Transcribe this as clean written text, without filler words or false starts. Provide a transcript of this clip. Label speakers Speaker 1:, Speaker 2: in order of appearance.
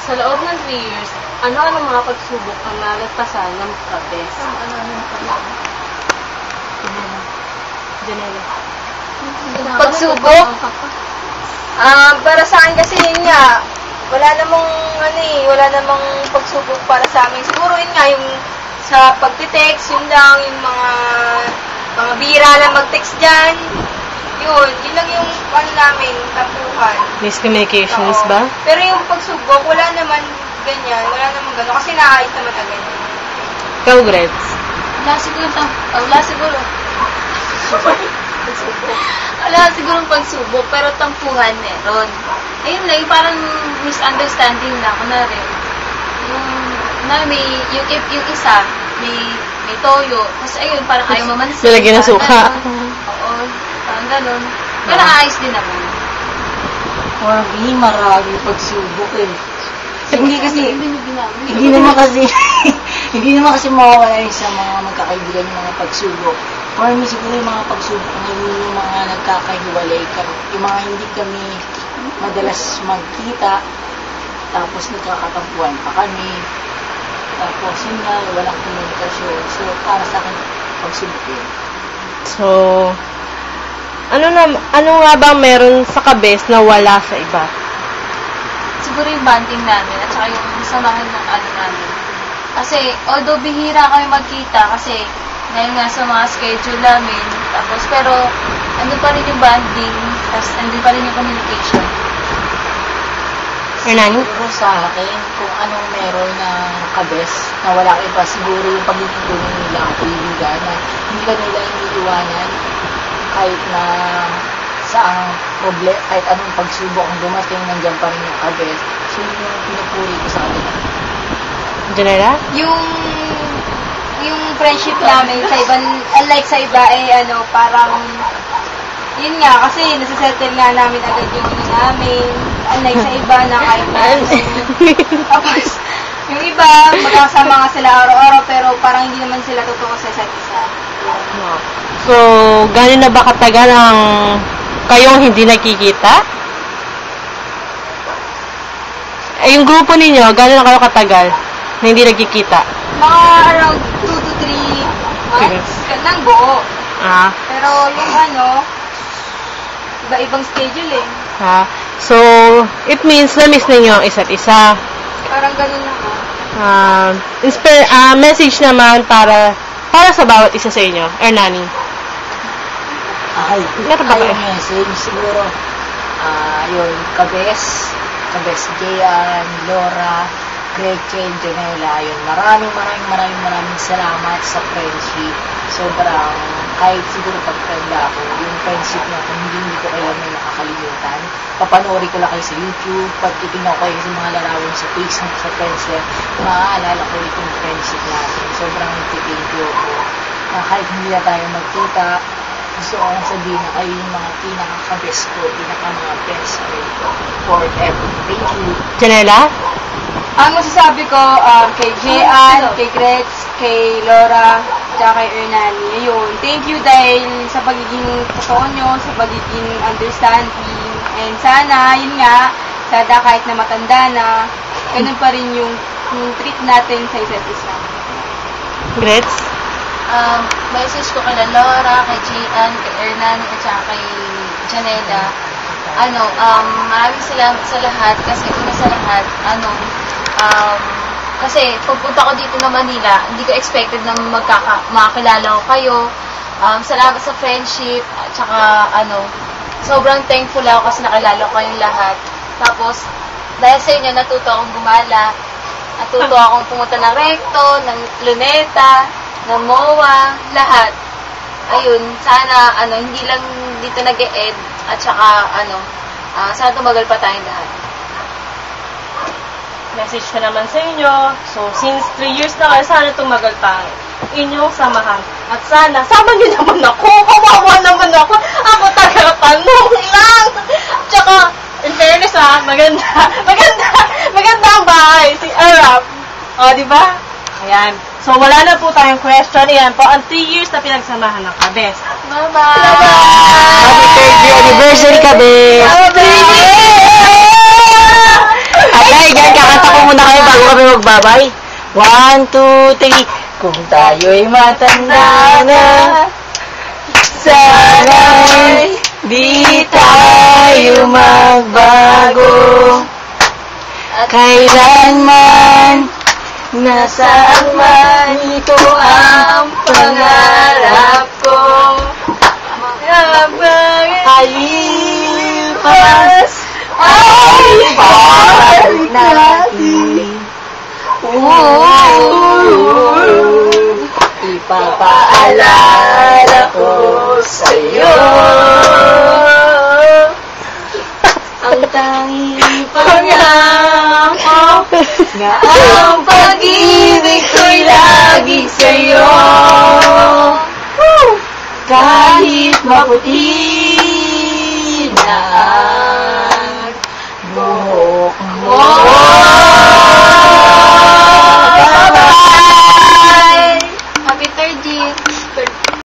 Speaker 1: Sa loob ng 3 years, ano-ano mga pagsubok ang nalagpasan ng ka-best? Janela.
Speaker 2: Pagsubok? Para sa akin kasi yun nga, wala namang pagsubok para sa amin. Siguro yun nga, yung sa pagtitext, yun lang, yung mga bira lang mag-text dyan. Yun lang yung namin, tapuhan.
Speaker 1: Miscommunications
Speaker 2: Oo.
Speaker 1: ba?
Speaker 2: Pero yung pagsubok, wala naman ganyan, kasi naayos naman agad.
Speaker 1: Ikaw, Gretz?
Speaker 3: Wala siguro pagsubok, pero tampuhan meron. Ayun lang, parang misunderstanding na ako na rin. Yung isa, may toyo. Tapos ayun, parang ayaw mamansin.
Speaker 1: Nilagyan ng suka.
Speaker 3: Oo, parang ganun. Pero naayos din naman.
Speaker 4: Marami pagsubok eh. Hindi naman kasi mawawala sa mga magkakaibigan ng mga pagsubok. For me, siguro yung mga pagsubok yung mga nagkakahiwalay kami. Yung mga hindi kami madalas magkita, tapos nagkakatampuan pa kami. Tapos yun nga, walang komunikasyon. So, para sa akin, pagsubok yun.
Speaker 1: So, ano nga bang meron sa ka-best na wala sa iba?
Speaker 3: Siguro yung bonding namin at saka yung samahan ng namin. Kasi, although bihira kami magkita kasi dahil nga sa mga schedule namin, tapos pero andun pa rin yung bonding, tapos andun pa rin yung communication.
Speaker 1: Hernani?
Speaker 4: Siguro sa akin, kung anong meron na kabes na wala ka iba, siguro yung pagiging tunay nila ang kaibigan na hindi ka nila iniiwanan kahit na kahit anong pagsubok ang dumating, nandiyan pa rin yung kabes. So, yun yung pinupuri ko sa akin.
Speaker 1: Janela?
Speaker 2: Yung friendship namin sa iba, unlike sa iba, parang, yun nga, kasi nasa-settle nga namin agad yung namin, unlike sa iba na kahit na, tapos, yung iba, magkasama nga sila araw-araw, pero parang hindi naman sila totoo sa isa't isa.
Speaker 1: So, gano'n na ba katagal ang kayong hindi nakikita? Yung grupo ninyo, gano'n na kayo katagal na hindi nagkikita?
Speaker 2: Mga around 2 to 3 months nang buo. Pero yung iba-ibang schedule eh.
Speaker 1: So, it means na-miss ninyo ang isa't isa.
Speaker 2: Parang ganun ako.
Speaker 1: Message naman para sa bawat isa sa inyo. Hernani.
Speaker 4: Message siguro, yung kabes Jayan, Laura, Gretchen, Janela, yun. Maraming salamat sa friendship. Sobrang, kahit siguro pagtanda ako, yung friendship na hindi ko kailangan nakakalimutan. Papanoorin ko lang kayo sa YouTube, pagtitingnan ko kayo sa mga larawan sa Facebook, sa friendship, maaalala ko itong friendship natin. Sobrang nagtitingo ko. Kahit hindi na tayo magkita, gusto ko lang sabihin na kayo yung mga pinaka-best ko, pinaka-mga best friend ko forever. Thank you.
Speaker 1: Janela?
Speaker 2: Ang masasabi ko kay Jean, kay Gretz, kay Laura, at kay Hernani, ayun, thank you dahil sa pagiging totoo nyo, sa pagiging understanding, and sana, yun nga, sada kahit na matanda na, ganun pa rin yung treat natin sa isa't isa.
Speaker 1: Gretz?
Speaker 3: Message ko kay Laura, kay Jean, kay Hernani, at saka kay Janela. Maraming salamat sa lahat kasi una sa lahat, kasi pagpunta ko dito na Manila, hindi ko expected na makakilala ko kayo. Salamat sa friendship, at saka sobrang thankful ako kasi nakilala ko kayong lahat. Tapos, dahil sa inyo, natuto akong gumala, natuto akong pumunta ng Recto, ng Luneta, ng MOA, lahat. Ayun, sana, hindi lang dito nag-e-ed, at saka, sana tumagal pa tayong lahat.
Speaker 1: Message ko naman sa inyo. So, since 3 years na kayo, sana tumagal tayo. Inyong samahan. At sana, sama nyo naman ako. Kawawa naman ako. Ako taga-tanong lang. Tsaka, in fairness maganda. Maganda ang bahay. Si Arab. Diba? Ayan. So, wala na po tayong question. Ayan po, ang 3 years na pinagsamahan ng Kabes.
Speaker 3: Bye-bye!
Speaker 1: Happy 3rd year anniversary, Kabes!
Speaker 3: Bye-bye!
Speaker 1: At dahil dyan, kakanta ko
Speaker 5: Sabay. 1, 2, 3. Kung tayo'y matanda na, sana'y di tayo magbago. Kailanman, nasaan man, ito ang pangarap ko. Alipas ay balik natin. Ipapaalala ko sa'yo ang tanging pangako na ang pag-ibig ko'y lagi sa'yo. Kahit maputi